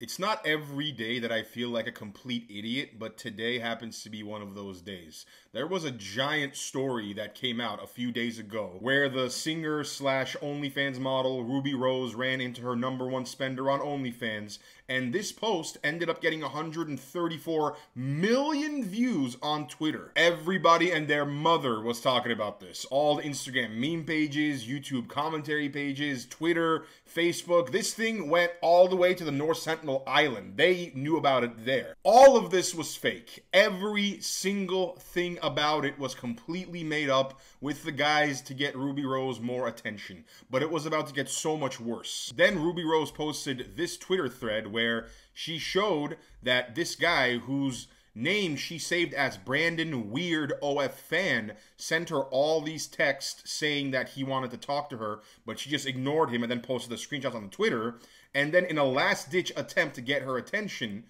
It's not every day that I feel like a complete idiot, but today happens to be one of those days. There was a giant story that came out a few days ago where the singer slash OnlyFans model Ruby Rose ran into her #1 spender on OnlyFans, and this post ended up getting 134 million views on Twitter. Everybody and their mother was talking about this. All the Instagram meme pages, YouTube commentary pages, Twitter, Facebook. This thing went all the way to the North Sentinel Island. They knew about it there. All of this was fake. Every single thing about it was completely made up with the guys to get Ruby Rose more attention. But it was about to get so much worse. Then Ruby Rose posted this Twitter thread where she showed that this guy whose name she saved as Brandon Weird OF Fan sent her all these texts saying that he wanted to talk to her, but she just ignored him and then posted the screenshots on Twitter. And then in a last-ditch attempt to get her attention,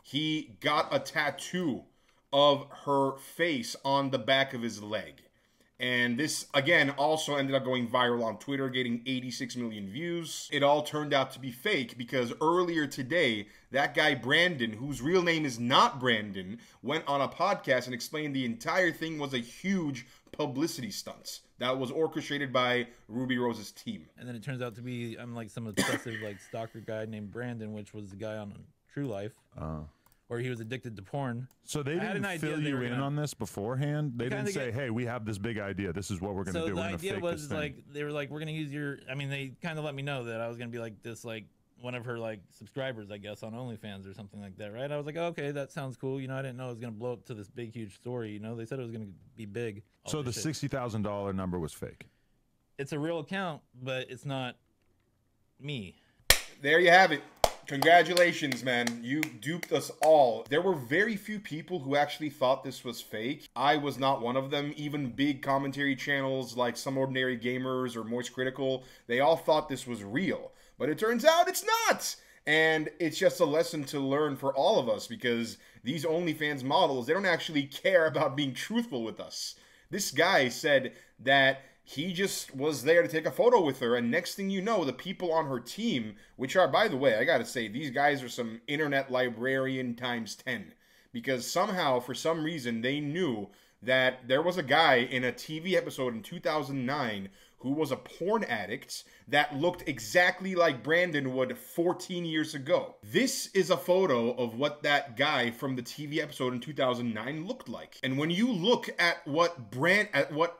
he got a tattoo of her face on the back of his leg. And this, again, also ended up going viral on Twitter, getting 86 million views. It all turned out to be fake because earlier today, that guy Brandon, whose real name is not Brandon, went on a podcast and explained the entire thing was a huge publicity stunt that was orchestrated by Ruby Rose's team. And then it turns out to be, I'm like some obsessive like stalker guy named Brandon, which was the guy on True Life. Where he was addicted to porn. So they didn't fill you in on this beforehand? They didn't say, hey, we have this big idea. This is what we're going to do. So the idea was like, they were like, we're going to use your, I mean, they kind of let me know that I was going to be like this, like one of her like subscribers, I guess, on OnlyFans or something like that, right? I was like, oh, okay, that sounds cool. You know, I didn't know it was going to blow up to this big, huge story. You know, they said it was going to be big. So the $60,000 number was fake? It's a real account, but it's not me. There you have it. Congratulations, man. You duped us all. There were very few people who actually thought this was fake. I was not one of them. Even big commentary channels like Some Ordinary Gamers or Moist Critical, they all thought this was real. But it turns out it's not. And it's just a lesson to learn for all of us because these OnlyFans models, they don't actually care about being truthful with us. This guy said that he just was there to take a photo with her, and next thing you know, the people on her team, which are, by the way, I gotta say, these guys are some internet librarian times 10. Because somehow, for some reason, they knew that there was a guy in a TV episode in 2009 who was a porn addict that looked exactly like Brandon would 14 years ago. This is a photo of what that guy from the TV episode in 2009 looked like. And when you look at what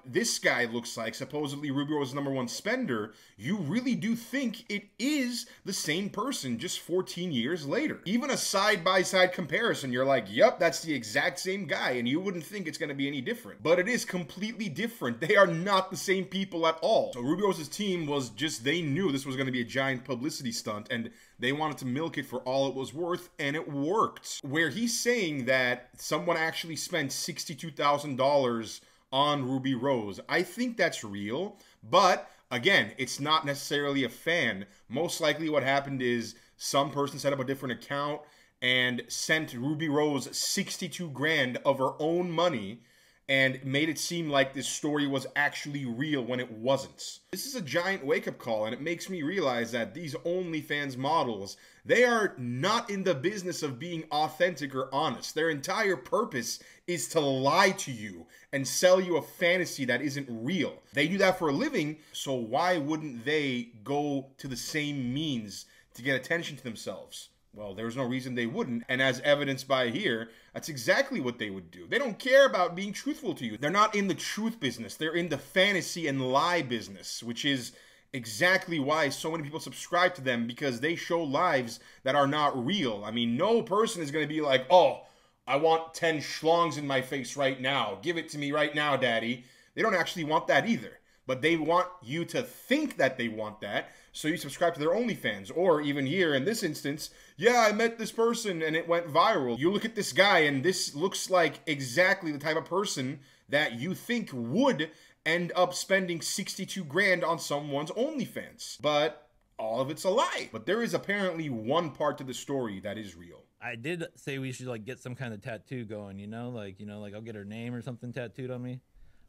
this guy looks like, supposedly Ruby Rose's #1 spender, you really do think it is the same person just 14 years later. Even a side-by-side comparison, you're like, yep, that's the exact same guy, and you wouldn't think it's gonna be any different. But it is completely different. They are not the same people at all. So Ruby Rose's team was just, they knew this was going to be a giant publicity stunt and they wanted to milk it for all it was worth, and it worked. Where he's saying that someone actually spent $62,000 on Ruby Rose, I think that's real, but again, it's not necessarily a fan. Most likely what happened is some person set up a different account and sent Ruby Rose 62 grand of her own money and made it seem like this story was actually real when it wasn't. This is a giant wake-up call, and it makes me realize that these OnlyFans models, they are not in the business of being authentic or honest. Their entire purpose is to lie to you and sell you a fantasy that isn't real. They do that for a living, so why wouldn't they go to the same means to get attention to themselves? Well, there's no reason they wouldn't, and as evidenced by here, that's exactly what they would do. They don't care about being truthful to you. They're not in the truth business. They're in the fantasy and lie business, which is exactly why so many people subscribe to them, because they show lives that are not real. I mean, no person is going to be like, oh, I want 10 schlongs in my face right now. Give it to me right now, daddy. They don't actually want that either. But they want you to think that they want that, so you subscribe to their OnlyFans. Or even here, in this instance, yeah, I met this person and it went viral. You look at this guy and this looks like exactly the type of person that you think would end up spending 62 grand on someone's OnlyFans. But all of it's a lie. But there is apparently one part to the story that is real. I did say we should like get some kind of tattoo going, you know, like I'll get her name or something tattooed on me.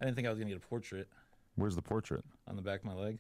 I didn't think I was gonna get a portrait. Where's the portrait? On the back of my leg.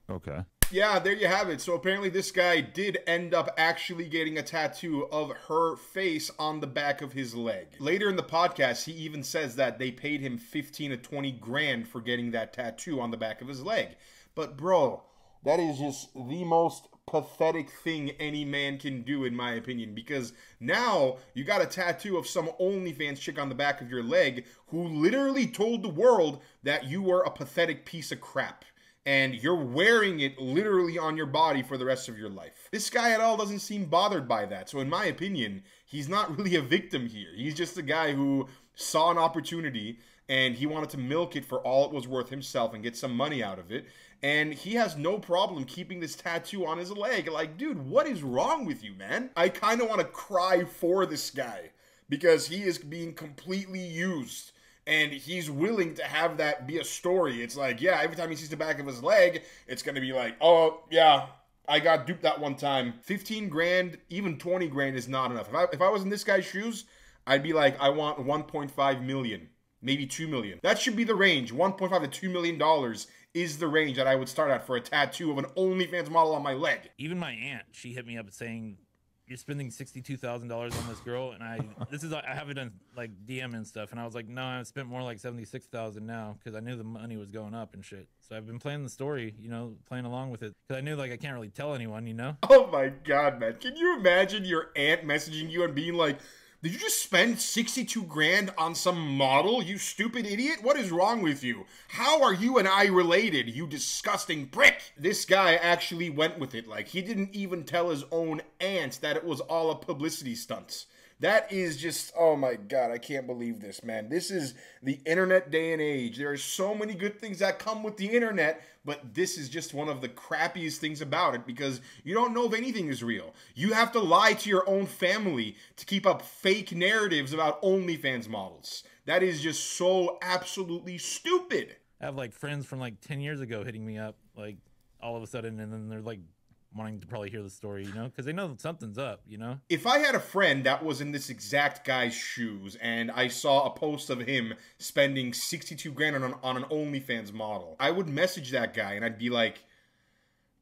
Okay. Yeah, there you have it. So apparently this guy did end up actually getting a tattoo of her face on the back of his leg. Later in the podcast, he even says that they paid him 15 to 20 grand for getting that tattoo on the back of his leg. But bro, that is just the most pathetic thing any man can do, in my opinion, because now you got a tattoo of some OnlyFans chick on the back of your leg who literally told the world that you were a pathetic piece of crap. And you're wearing it literally on your body for the rest of your life. This guy at all doesn't seem bothered by that. So in my opinion, he's not really a victim here. He's just a guy who saw an opportunity and he wanted to milk it for all it was worth himself and get some money out of it. And he has no problem keeping this tattoo on his leg. Like, dude, what is wrong with you, man? I kind of want to cry for this guy because he is being completely used. And he's willing to have that be a story. It's like, yeah, every time he sees the back of his leg, it's going to be like, oh, yeah, I got duped that one time. 15 grand, even 20 grand is not enough. If I was in this guy's shoes, I'd be like, I want 1.5 million, maybe 2 million. That should be the range. 1.5 to $2 million is the range that I would start at for a tattoo of an OnlyFans model on my leg. Even my aunt, she hit me up saying, you're spending $62,000 on this girl, and I have it on like DM and stuff, and I was like, no, I spent more like 76,000 now because I knew the money was going up and shit. So I've been playing the story, you know, playing along with it because I knew like I can't really tell anyone, you know. Oh my god, man! Can you imagine your aunt messaging you and being like, did you just spend 62 grand on some model, you stupid idiot? What is wrong with you? How are you and I related, you disgusting prick? This guy actually went with it. Like, he didn't even tell his own aunt that it was all a publicity stunt. That is just, oh my god, I can't believe this, man. This is the internet day and age. There are so many good things that come with the internet, but this is just one of the crappiest things about it because you don't know if anything is real. You have to lie to your own family to keep up fake narratives about OnlyFans models. That is just so absolutely stupid. I have like friends from like 10 years ago hitting me up, like all of a sudden, and then they're like, wanting to probably hear the story, you know, because they know that something's up, you know. If I had a friend that was in this exact guy's shoes and I saw a post of him spending 62 grand on an OnlyFans model, I would message that guy and I'd be like,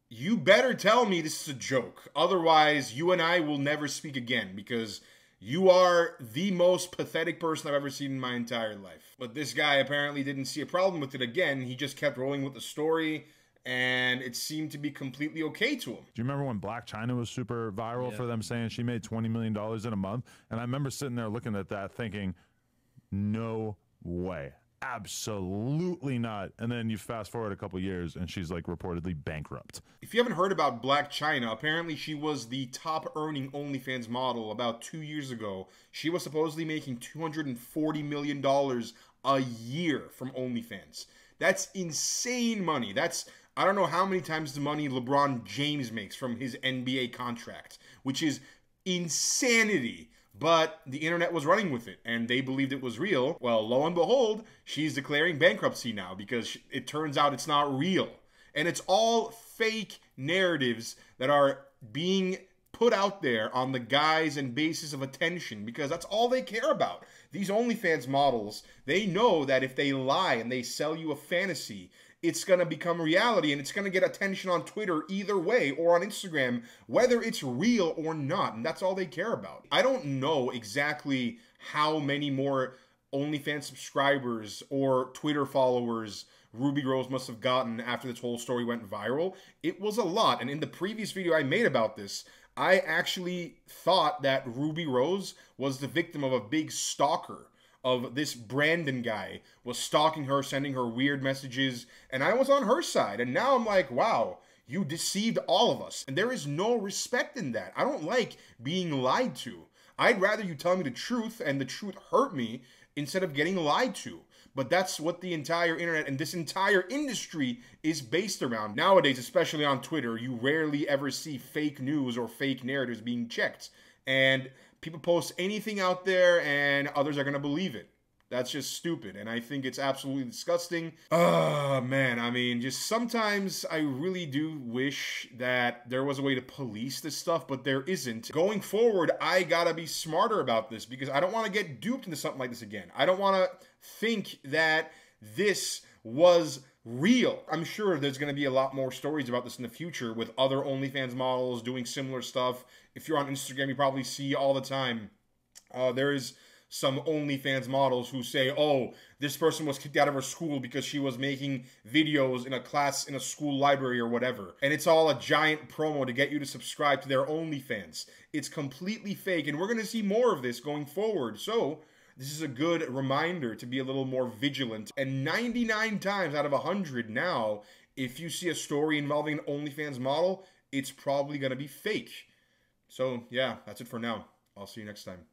you better tell me this is a joke. Otherwise, you and I will never speak again because you are the most pathetic person I've ever seen in my entire life. But this guy apparently didn't see a problem with it again. He just kept rolling with the story. And it seemed to be completely okay to him. Do you remember when Black China was super viral for them saying she made $20 million in a month? And I remember sitting there looking at that thinking, no way. Absolutely not. And then you fast forward a couple years and she's like reportedly bankrupt. If you haven't heard about Black China, apparently she was the top earning OnlyFans model about 2 years ago. She was supposedly making $240 million a year from OnlyFans. That's insane money. That's, I don't know how many times the money LeBron James makes from his NBA contract, which is insanity. But the internet was running with it, and they believed it was real. Well, lo and behold, she's declaring bankruptcy now because it turns out it's not real. And it's all fake narratives that are being put out there on the guise and basis of attention because that's all they care about. These OnlyFans models, they know that if they lie and they sell you a fantasy, it's going to become reality and it's going to get attention on Twitter either way or on Instagram, whether it's real or not. And that's all they care about. I don't know exactly how many more OnlyFans subscribers or Twitter followers Ruby Rose must have gotten after this whole story went viral. It was a lot. And in the previous video I made about this, I actually thought that Ruby Rose was the victim of a big stalker. Of this Brandon guy was stalking her, sending her weird messages, and I was on her side. And now I'm like, wow, you deceived all of us. And there is no respect in that. I don't like being lied to. I'd rather you tell me the truth and the truth hurt me instead of getting lied to. But that's what the entire internet and this entire industry is based around. Nowadays, especially on Twitter, you rarely ever see fake news or fake narratives being checked. And people post anything out there and others are going to believe it. That's just stupid. And I think it's absolutely disgusting. Oh, man. I mean, just sometimes I really do wish that there was a way to police this stuff, but there isn't. Going forward, I gotta be smarter about this because I don't want to get duped into something like this again. I don't want to think that this was real. I'm sure there's going to be a lot more stories about this in the future with other OnlyFans models doing similar stuff. If you're on Instagram, you probably see all the time. There is some OnlyFans models who say, oh, this person was kicked out of her school because she was making videos in a class in a school library or whatever. And it's all a giant promo to get you to subscribe to their OnlyFans. It's completely fake, and we're going to see more of this going forward. So this is a good reminder to be a little more vigilant. And 99 times out of 100 now, if you see a story involving an OnlyFans model, it's probably going to be fake. So yeah, that's it for now. I'll see you next time.